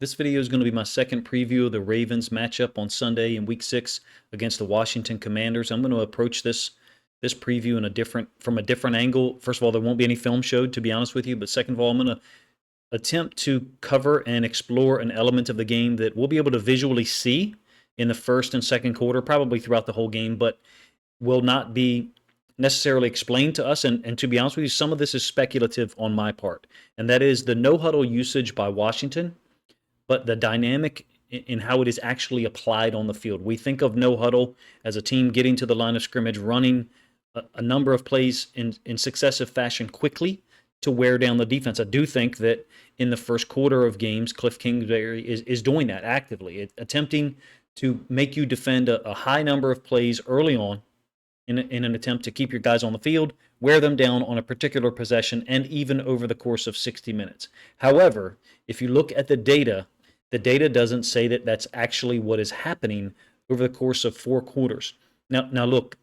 This video is going to be my second preview of the Ravens matchup on Sunday in Week 6 against the Washington Commanders. I'm going to approach this preview from a different angle. First of all, there won't be any film showed, to be honest with you, but second of all, I'm going to attempt to cover and explore an element of the game that we'll be able to visually see in the first and second quarter, probably throughout the whole game, but will not be necessarily explained to us. And to be honest with you, some of this is speculative on my part, and that is the no huddle usage by Washington, but the dynamic in how it is actually applied on the field. We think of no huddle as a team getting to the line of scrimmage, running a number of plays in successive fashion quickly to wear down the defense. I do think that in the first quarter of games, Cliff Kingsbury is doing that actively, attempting to make you defend a high number of plays early on in an attempt to keep your guys on the field, wear them down on a particular possession, and even over the course of 60 minutes. However, if you look at the data doesn't say that that's actually what is happening over the course of 4 quarters. Now look,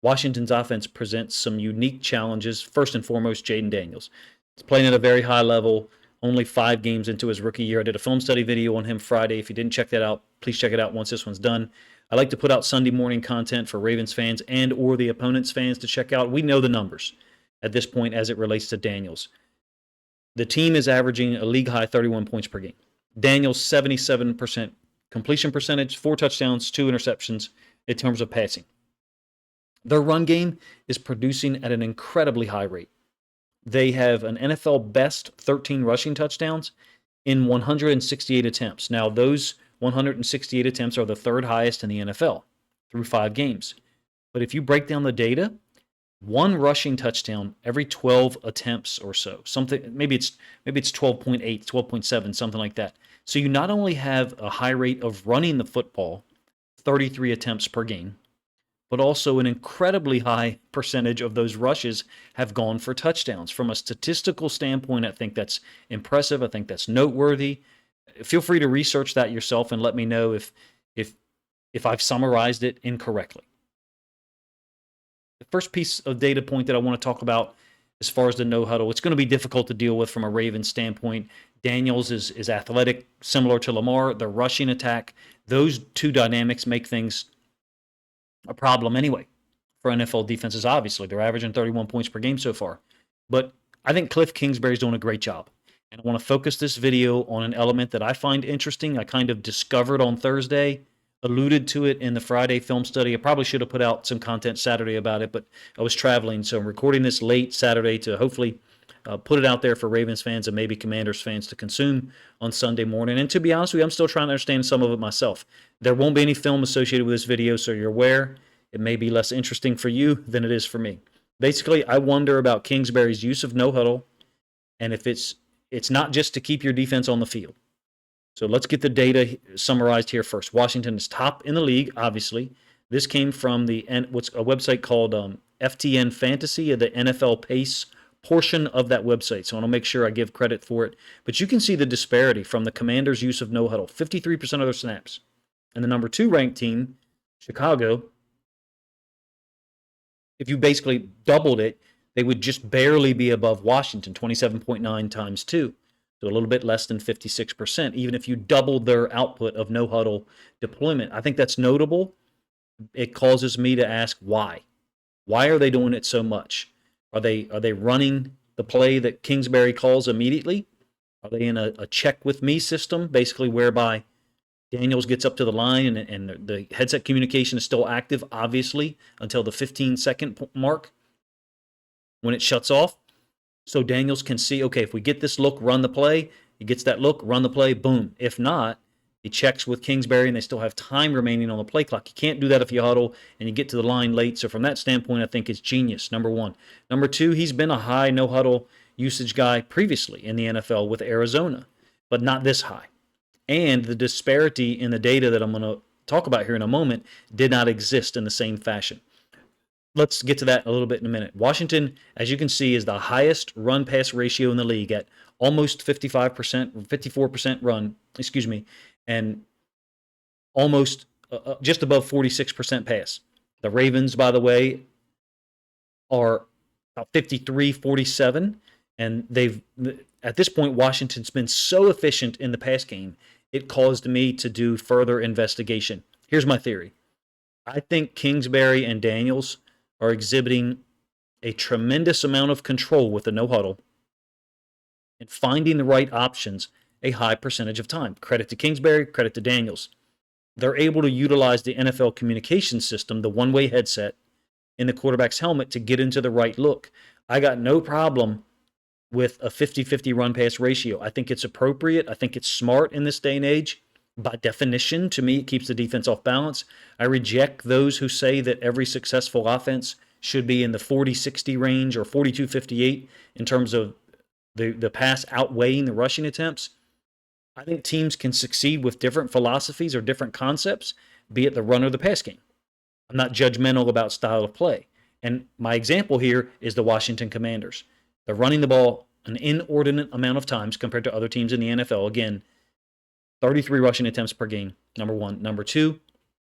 Washington's offense presents some unique challenges. First and foremost, Jaden Daniels. He's playing at a very high level, only 5 games into his rookie year. I did a film study video on him Friday. If you didn't check that out, please check it out once this one's done. I like to put out Sunday morning content for Ravens fans and or the opponent's fans to check out. We know the numbers at this point as it relates to Daniels. The team is averaging a league-high 31 points per game. Daniels, 77% completion percentage, 4 touchdowns, 2 interceptions in terms of passing. Their run game is producing at an incredibly high rate. They have an NFL best 13 rushing touchdowns in 168 attempts. Now, those 168 attempts are the third highest in the NFL through 5 games. But if you break down the data, 1 rushing touchdown every 12 attempts or so. Maybe it's 12.8, 12.7, something like that. So you not only have a high rate of running the football, 33 attempts per game, but also an incredibly high percentage of those rushes have gone for touchdowns. From a statistical standpoint, I think that's impressive. I think that's noteworthy. Feel free to research that yourself and let me know if I've summarized it incorrectly. The first piece of data point that I want to talk about as far as the no huddle, it's going to be difficult to deal with from a Ravens standpoint. Daniels is athletic, similar to Lamar. The rushing attack, those two dynamics make things a problem anyway for NFL defenses. Obviously, they're averaging 31 points per game so far. But I think Cliff Kingsbury's doing a great job. And I want to focus this video on an element that I find interesting. I kind of discovered on Thursday, alluded to it in the Friday film study. I probably should have put out some content Saturday about it, but I was traveling, so I'm recording this late Saturday to hopefully put it out there for Ravens fans and maybe Commanders fans to consume on Sunday morning. And to be honest with you, I'm still trying to understand some of it myself. There won't be any film associated with this video, so you're aware. It may be less interesting for you than it is for me. Basically, I wonder about Kingsbury's use of no huddle, and if it's not just to keep your defense on the field. So let's get the data summarized here first. Washington is top in the league, obviously. This came from what's a website called FTN Fantasy, the NFL Pace portion of that website. So I want to make sure I give credit for it. But you can see the disparity from the Commanders' use of no huddle, 53% of their snaps. And the number 2 ranked team, Chicago, if you basically doubled it, they would just barely be above Washington, 27.9 times 2. So a little bit less than 56%, even if you doubled their output of no huddle deployment. I think that's notable. It causes me to ask why. Why are they doing it so much? Are they running the play that Kingsbury calls immediately? Are they in a check with me system, basically whereby Daniels gets up to the line and the headset communication is still active, obviously, until the 15-second mark when it shuts off? So Daniels can see, okay, if we get this look, run the play. He gets that look, run the play, boom. If not, he checks with Kingsbury and they still have time remaining on the play clock. You can't do that if you huddle and you get to the line late. So from that standpoint, I think it's genius, number 1. Number 2, he's been a high no huddle usage guy previously in the NFL with Arizona, but not this high. And the disparity in the data that I'm going to talk about here in a moment did not exist in the same fashion. Let's get to that a little bit in a minute. Washington, as you can see, is the highest run-pass ratio in the league at almost 55%, 54% run, and almost just above 46% pass. The Ravens, by the way, are about 53-47 And at this point, Washington's been so efficient in the pass game, it caused me to do further investigation. Here's my theory. I think Kingsbury and Daniels are exhibiting a tremendous amount of control with the no huddle and finding the right options a high percentage of time. Credit to Kingsbury, credit to Daniels. They're able to utilize the NFL communication system, the one-way headset in the quarterback's helmet, to get into the right look. I got no problem with a 50-50 run-pass ratio. I think it's appropriate. I think it's smart in this day and age. By definition, to me, it keeps the defense off balance. I reject those who say that every successful offense should be in the 40-60 range or 42-58 in terms of the pass outweighing the rushing attempts. I think teams can succeed with different philosophies or different concepts, be it the run or the pass game. I'm not judgmental about style of play. And my example here is the Washington Commanders. They're running the ball an inordinate amount of times compared to other teams in the NFL. Again, 33 rushing attempts per game, number one. Number two,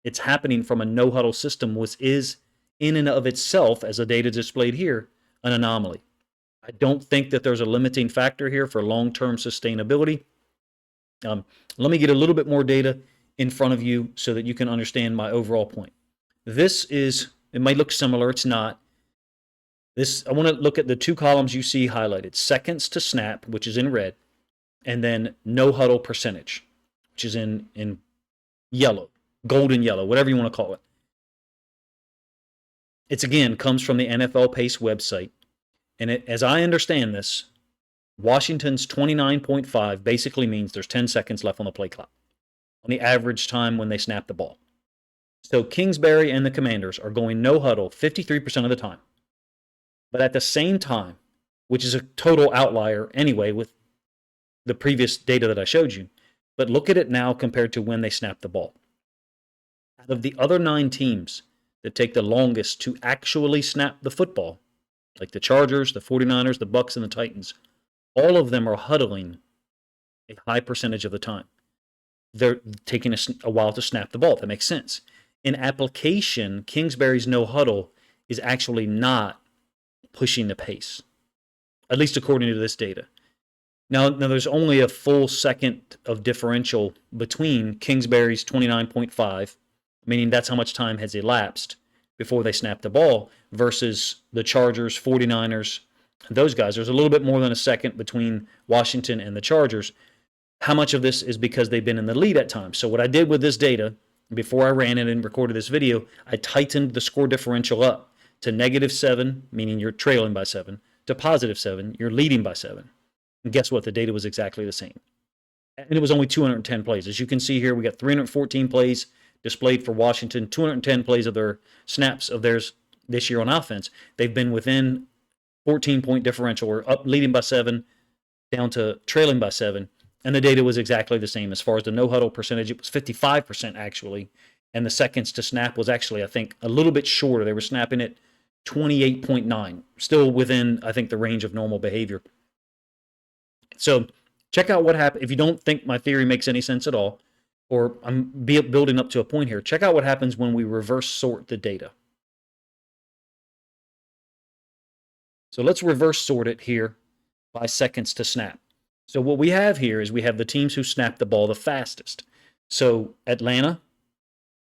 it's happening from a no-huddle system, which is in and of itself, as the data displayed here, an anomaly. I don't think that there's a limiting factor here for long-term sustainability. Let me get a little bit more data in front of you so that you can understand my overall point. This is, it might look similar, it's not. I want to look at the two columns you see highlighted: seconds to snap, which is in red, and then no huddle percentage, which is in yellow, golden yellow, whatever you want to call it. It's, again, comes from the NFL Pace website. And as I understand this, Washington's 29.5 basically means there's 10 seconds left on the play clock on the average time when they snap the ball. So Kingsbury and the Commanders are going no huddle 53% of the time. But at the same time, which is a total outlier anyway with the previous data that I showed you, but look at it now compared to when they snap the ball. Out of the other 9 teams that take the longest to actually snap the football, like the Chargers, the 49ers, the Bucs, and the Titans, all of them are huddling a high percentage of the time. They're taking a while to snap the ball. That makes sense. In application, Kingsbury's no huddle is actually not pushing the pace, at least according to this data. Now there's only a full second of differential between Kingsbury's 29.5, meaning that's how much time has elapsed before they snap the ball, versus the Chargers, 49ers, those guys. There's a little bit more than a second between Washington and the Chargers. How much of this is because they've been in the lead at times? So what I did with this data, before I ran it and recorded this video, I tightened the score differential up to -7, meaning you're trailing by 7, to +7, you're leading by 7. And guess what? The data was exactly the same. And it was only 210 plays. As you can see here, we got 314 plays displayed for Washington, 210 plays of their snaps of theirs this year on offense. They've been within 14-point differential, or up leading by 7, down to trailing by 7. And the data was exactly the same. As far as the no-huddle percentage, it was 55% actually. And the seconds to snap was actually, I think, a little bit shorter. They were snapping at 28.9, still within, I think, the range of normal behavior. So check out what happened. If you don't think my theory makes any sense at all, or I'm building up to a point here, check out what happens when we reverse sort the data. So let's reverse sort it here by seconds to snap. So what we have here is we have the teams who snap the ball the fastest. So Atlanta,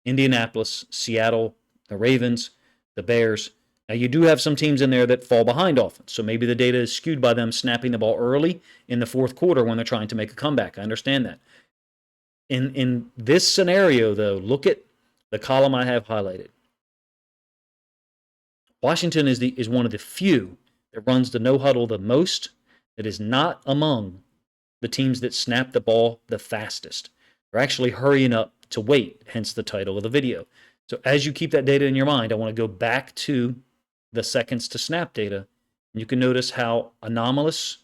Indianapolis, Seattle, the Ravens, the Bears. Now you do have some teams in there that fall behind offense. So maybe the data is skewed by them snapping the ball early in the fourth quarter when they're trying to make a comeback. I understand that. In this scenario, though, look at the column I have highlighted. Washington is one of the few that runs the no huddle the most, that is not among the teams that snap the ball the fastest. They're actually hurrying up to wait, hence the title of the video. So as you keep that data in your mind, I want to go back to the seconds to snap data. You can notice how anomalous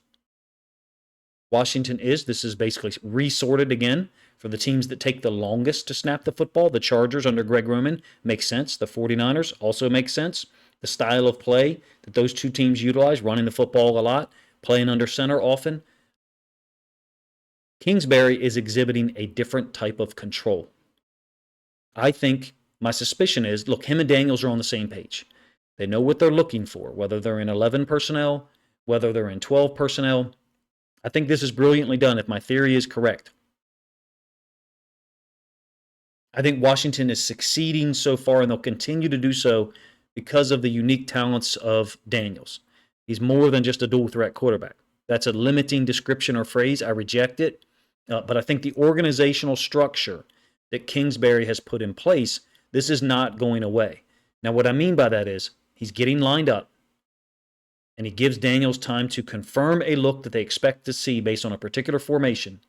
Washington is. This is basically resorted again for the teams that take the longest to snap the football. The Chargers under Greg Roman makes sense. The 49ers also makes sense. The style of play that those two teams utilize, running the football a lot, playing under center often. Kingsbury is exhibiting a different type of control. I think my suspicion is, look, him and Daniels are on the same page. They know what they're looking for, whether they're in 11 personnel whether they're in 12 personnel. I think this is brilliantly done if my theory is correct. I think Washington is succeeding so far, and they'll continue to do so because of the unique talents of Daniels. He's more than just a dual threat quarterback. That's a limiting description or phrase. I reject it. But I think the organizational structure that Kingsbury has put in place, this is not going away. Now, what I mean by that is he's getting lined up, and he gives Daniels time to confirm a look that they expect to see based on a particular formation,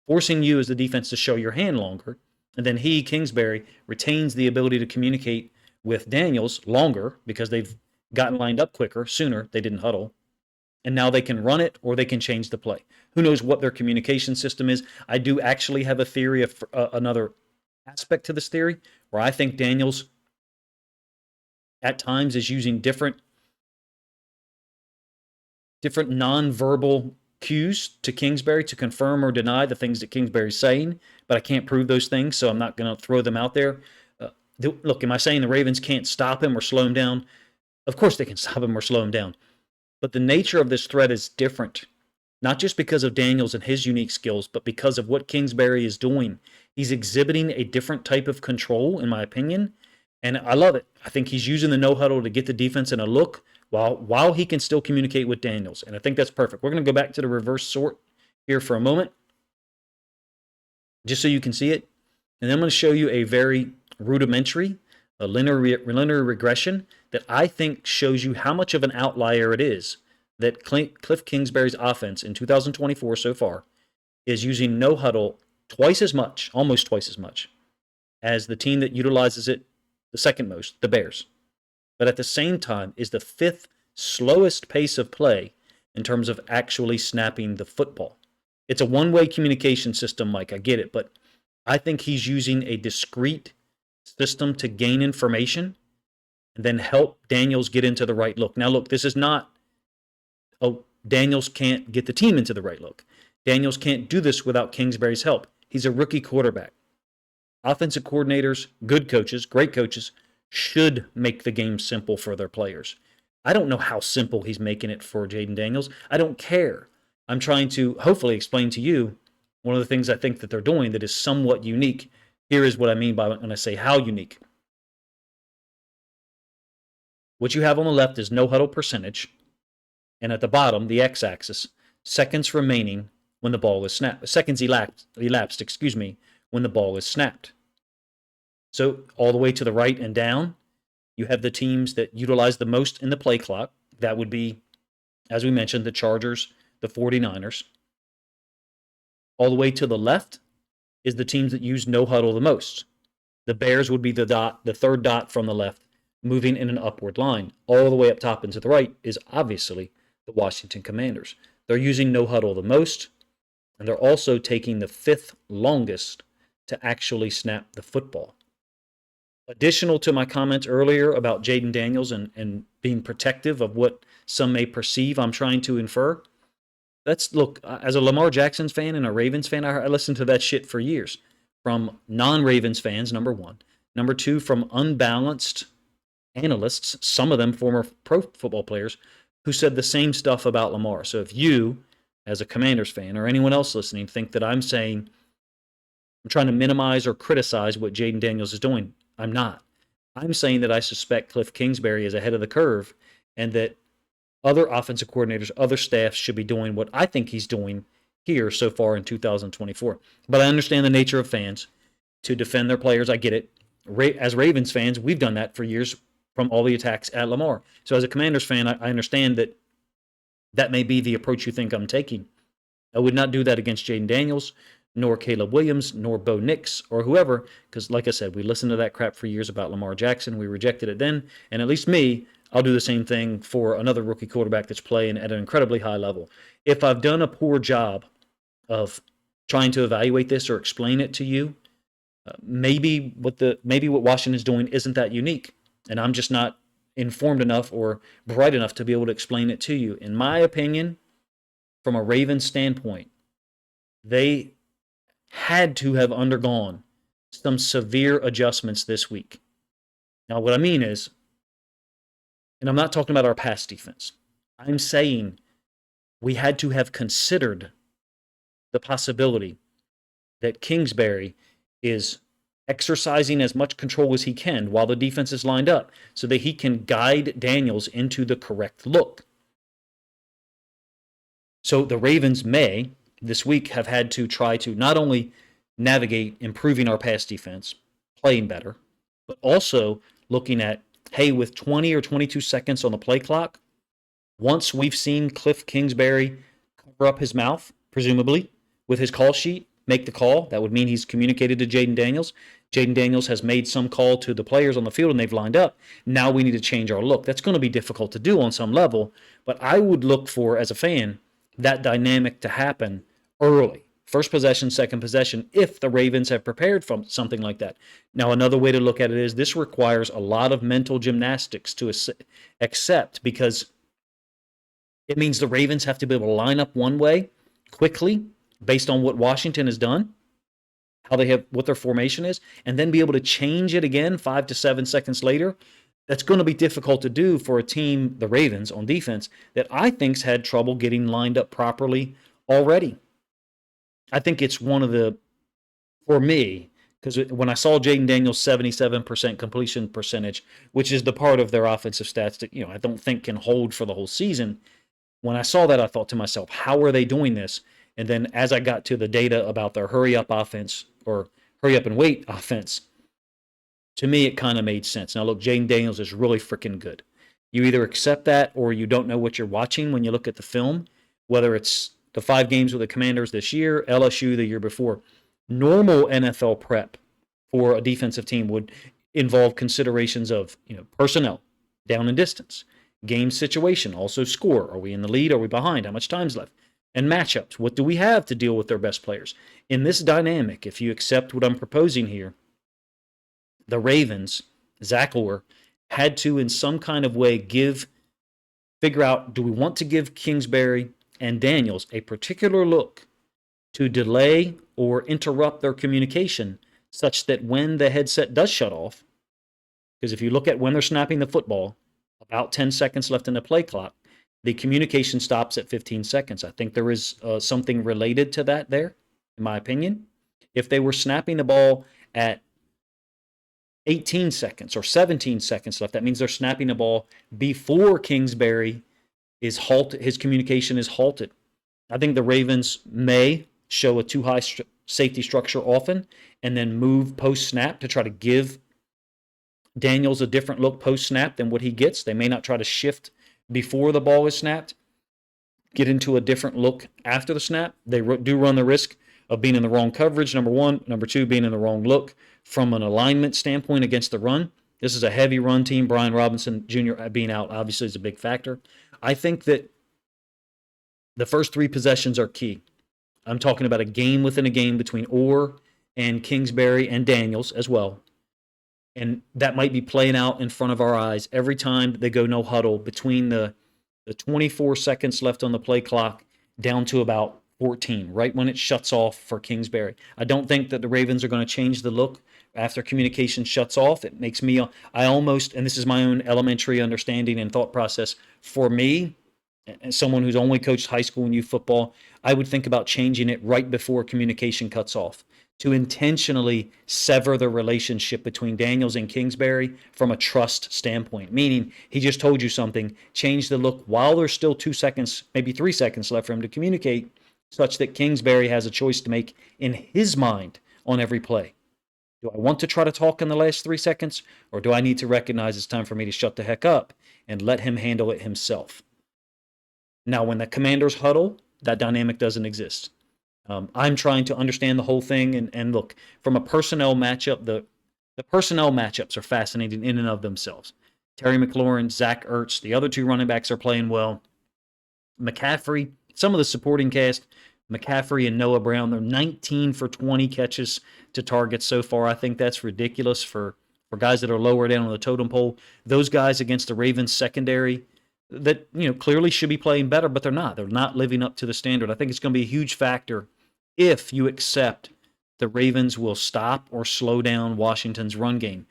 forcing you as the defense to show your hand longer. And then he, Kingsbury, retains the ability to communicate with Daniels longer because they've gotten lined up quicker, sooner. They didn't huddle. And now they can run it or they can change the play. Who knows what their communication system is? I do actually have a theory of another aspect to this theory where I think Daniels at times is using different nonverbal cues to Kingsbury to confirm or deny the things that Kingsbury's saying, but I can't prove those things, so I'm not going to throw them out there. Look, am I saying the Ravens can't stop him or slow him down? Of course they can stop him or slow him down. But the nature of this threat is different, not just because of Daniels and his unique skills, but because of what Kingsbury is doing. He's exhibiting a different type of control, in my opinion, and I love it. I think he's using the no-huddle to get the defense in a look while he can still communicate with Daniels, and I think that's perfect. We're going to go back to the reverse sort here for a moment, just so you can see it, and then I'm going to show you a very rudimentary, a linear regression that I think shows you how much of an outlier it is that Cliff Kingsbury's offense in 2024 so far is using no huddle twice as much, almost twice as much, as the team that utilizes it the second most, the Bears. But at the same time is the fifth slowest pace of play in terms of actually snapping the football. It's a one-way communication system, Mike, I get it, but I think he's using a discrete system to gain information and then help Daniels get into the right look. Now, look, this is not, Daniels can't get the team into the right look. Daniels can't do this without Kingsbury's help. He's a rookie quarterback. Offensive coordinators, good coaches, great coaches, should make the game simple for their players. I don't know how simple he's making it for Jayden Daniels. I don't care. I'm trying to hopefully explain to you one of the things I think that they're doing that is somewhat unique. Here is what I mean by when I say how unique. What you have on the left is no huddle percentage, and at the bottom, the x-axis, seconds remaining when the ball is snapped. Seconds elapsed, when the ball is snapped. So all the way to the right and down, you have the teams that utilize the most in the play clock. That would be, as we mentioned, the Chargers, the 49ers. All the way to the left is the teams that use no huddle the most. The Bears would be the third dot from the left, moving in an upward line. All the way up top and to the right is obviously the Washington Commanders. They're using no huddle the most, and they're also taking the fifth longest to actually snap the football. Additional to my comments earlier about Jayden Daniels and being protective of what some may perceive I'm trying to infer, look, as a Lamar Jackson fan and a Ravens fan, I listened to that shit for years. From non-Ravens fans, number one. Number two, from unbalanced analysts, some of them former pro football players, who said the same stuff about Lamar. So if you, as a Commanders fan or anyone else listening, think that I'm saying I'm trying to minimize or criticize what Jayden Daniels is doing, I'm not. I'm saying that I suspect Cliff Kingsbury is ahead of the curve and that other offensive coordinators, other staffs should be doing what I think he's doing here so far in 2024. But I understand the nature of fans to defend their players. I get it. As Ravens fans, we've done that for years from all the attacks at Lamar. So as a Commanders fan, I understand that that may be the approach you think I'm taking. I would not do that against Jayden Daniels, nor Caleb Williams, nor Bo Nix, or whoever, because like I said, we listened to that crap for years about Lamar Jackson. We rejected it then, and at least me, I'll do the same thing for another rookie quarterback that's playing at an incredibly high level. If I've done a poor job of trying to evaluate this or explain it to you, maybe what Washington's doing isn't that unique, and I'm just not informed enough or bright enough to be able to explain it to you. In my opinion, from a Ravens standpoint, they had to have undergone some severe adjustments this week. Now, what I mean is, and I'm not talking about our pass defense, I'm saying we had to have considered the possibility that Kingsbury is exercising as much control as he can while the defense is lined up so that he can guide Daniels into the correct look. So the Ravens may, this week, have had to try to not only navigate improving our pass defense, playing better, but also looking at, hey, with 20 or 22 seconds on the play clock, once we've seen Cliff Kingsbury cover up his mouth, presumably, with his call sheet, make the call. That would mean he's communicated to Jaden Daniels. Jaden Daniels has made some call to the players on the field and they've lined up. Now we need to change our look. That's going to be difficult to do on some level, but I would look for, as a fan, that dynamic to happen early. First possession, second possession, if the Ravens have prepared for something like that. Now, another way to look at it is this requires a lot of mental gymnastics to accept, because it means the Ravens have to be able to line up one way quickly based on what Washington has done, how they have, what their formation is, and then be able to change it again 5 to 7 seconds later. That's going to be difficult to do for a team, the Ravens, on defense, that I think's had trouble getting lined up properly already. I think it's one of the, for me, because when I saw Jaden Daniels' 77% completion percentage, which is the part of their offensive stats that, I don't think can hold for the whole season, when I saw that, I thought to myself, how are they doing this? And then as I got to the data about their hurry-up offense, or hurry-up-and-wait offense, to me, it kind of made sense. Now, look, Jaden Daniels is really freaking good. You either accept that or you don't know what you're watching when you look at the film, whether it's the 5 games with the Commanders this year, LSU the year before. Normal NFL prep for a defensive team would involve considerations of, personnel, down and distance, game situation, also score. Are we in the lead? Are we behind? How much time's left? And matchups. What do we have to deal with their best players? In this dynamic, if you accept what I'm proposing here, the Ravens, Zach Orr, had to, in some kind of way, figure out, do we want to give Kingsbury and Daniels a particular look to delay or interrupt their communication such that when the headset does shut off, because if you look at when they're snapping the football, about 10 seconds left in the play clock, the communication stops at 15 seconds. I think there is something related to that there, in my opinion. If they were snapping the ball at 18 seconds or 17 seconds left, that means they're snapping the ball before Kingsbury is halted. His communication is halted. I think the Ravens may show a too high safety structure often and then move post-snap to try to give Daniels a different look post-snap than what he gets. They may not try to shift before the ball is snapped, get into a different look after the snap. They do run the risk of being in the wrong coverage, number one. Number two, being in the wrong look from an alignment standpoint against the run. This is a heavy run team. Brian Robinson Jr. being out obviously is a big factor. I think that the first 3 possessions are key. I'm talking about a game within a game between Orr and Kingsbury and Daniels as well. And that might be playing out in front of our eyes every time they go no huddle between the 24 seconds left on the play clock down to about 14, right when it shuts off for Kingsbury. I don't think that the Ravens are going to change the look after communication shuts off. It makes me, I almost, and this is my own elementary understanding and thought process, for me, as someone who's only coached high school and youth football, I would think about changing it right before communication cuts off to intentionally sever the relationship between Daniels and Kingsbury from a trust standpoint, meaning he just told you something, change the look while there's still 2 seconds, maybe 3 seconds left for him to communicate, such that Kingsbury has a choice to make in his mind on every play. Do I want to try to talk in the last 3 seconds, or do I need to recognize it's time for me to shut the heck up and let him handle it himself? Now, when the Commanders huddle, that dynamic doesn't exist. I'm trying to understand the whole thing, and look, from a personnel matchup, the personnel matchups are fascinating in and of themselves. Terry McLaurin, Zach Ertz, the other 2 running backs are playing well. McCaffrey, some of the supporting cast, McCaffrey and Noah Brown, they're 19 for 20 catches to targets so far. I think that's ridiculous for guys that are lower down on the totem pole. Those guys against the Ravens secondary that, clearly should be playing better, but they're not. They're not living up to the standard. I think it's going to be a huge factor if you accept the Ravens will stop or slow down Washington's run game.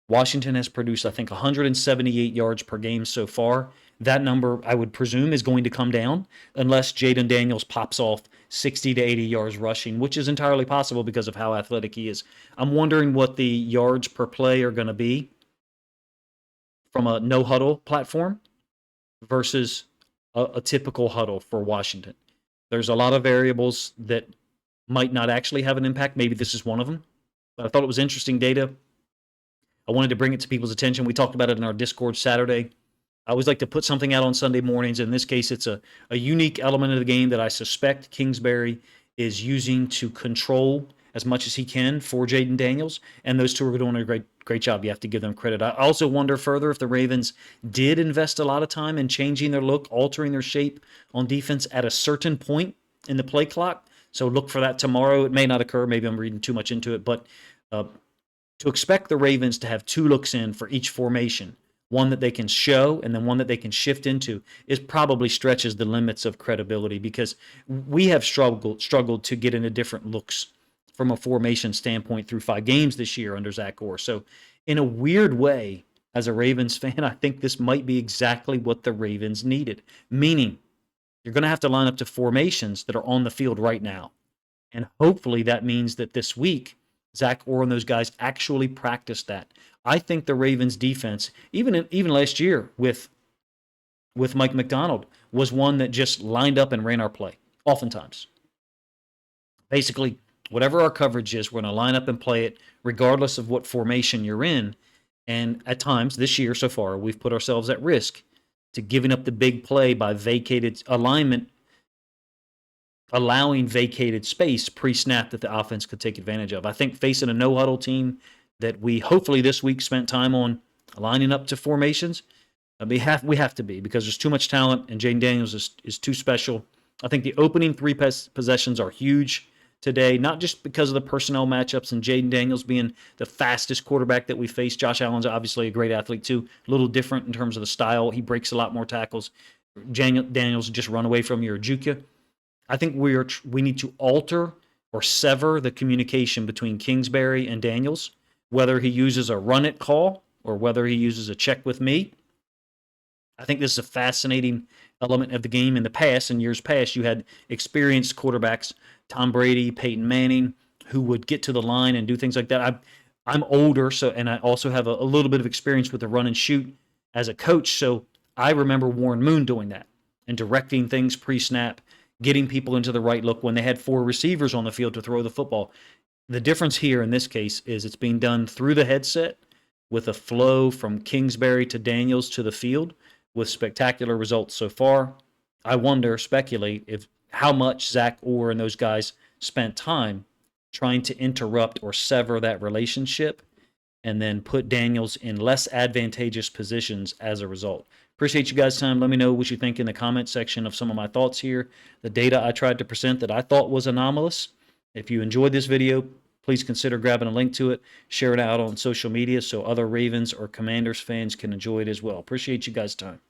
Washington has produced, I think, 178 yards per game so far. that number, I would presume, is going to come down unless Jaden Daniels pops off 60 to 80 yards rushing, which is entirely possible because of how athletic he is. I'm wondering what the yards per play are going to be from a no huddle platform versus a typical huddle for Washington. There's a lot of variables that might not actually have an impact. Maybe this is one of them. But I thought it was interesting data. I wanted to bring it to people's attention. We talked about it in our Discord Saturday. I always like to put something out on Sunday mornings. In this case, it's a unique element of the game that I suspect Kingsbury is using to control as much as he can for Jaden Daniels. And those two are doing a great job. You have to give them credit. I also wonder further if the Ravens did invest a lot of time in changing their look, altering their shape on defense at a certain point in the play clock. So look for that tomorrow. It may not occur. Maybe I'm reading too much into it. But to expect the Ravens to have two looks in for each formation, one that they can show and then one that they can shift into, is probably stretches the limits of credibility, because we have struggled to get into different looks from a formation standpoint through 5 games this year under Zach Orr. So in a weird way, as a Ravens fan, I think this might be exactly what the Ravens needed, meaning you're going to have to line up to formations that are on the field right now. And hopefully that means that this week, Zach Orr and those guys actually practice that. I think the Ravens defense, even last year with Mike McDonald, was one that just lined up and ran our play, oftentimes. Basically, whatever our coverage is, we're going to line up and play it regardless of what formation you're in. And at times this year so far, we've put ourselves at risk to giving up the big play by vacated alignment, allowing vacated space pre-snap that the offense could take advantage of. I think facing a no-huddle team that we hopefully this week spent time on lining up to formations, we have to be, because there's too much talent and Jaden Daniels is too special. I think the opening 3 possessions are huge today, not just because of the personnel matchups and Jaden Daniels being the fastest quarterback that we face. Josh Allen's obviously a great athlete too, a little different in terms of the style. He breaks a lot more tackles. Daniels just run away from you or juke you. I think we need to alter or sever the communication between Kingsbury and Daniels, whether he uses a run it call or whether he uses a check with me. I think this is a fascinating element of the game. In the past, in years past, you had experienced quarterbacks, Tom Brady, Peyton Manning, who would get to the line and do things like that. I'm older, and I also have a little bit of experience with the run and shoot as a coach, so I remember Warren Moon doing that and directing things pre-snap, getting people into the right look when they had 4 receivers on the field to throw the football. The difference here in this case is it's being done through the headset with a flow from Kingsbury to Daniels to the field with spectacular results so far. I speculate, if how much Zach Orr and those guys spent time trying to interrupt or sever that relationship and then put Daniels in less advantageous positions as a result. Appreciate you guys' time. Let me know what you think in the comment section of some of my thoughts here. The data I tried to present that I thought was anomalous. If you enjoyed this video, please consider grabbing a link to it, share it out on social media so other Ravens or Commanders fans can enjoy it as well. Appreciate you guys' time.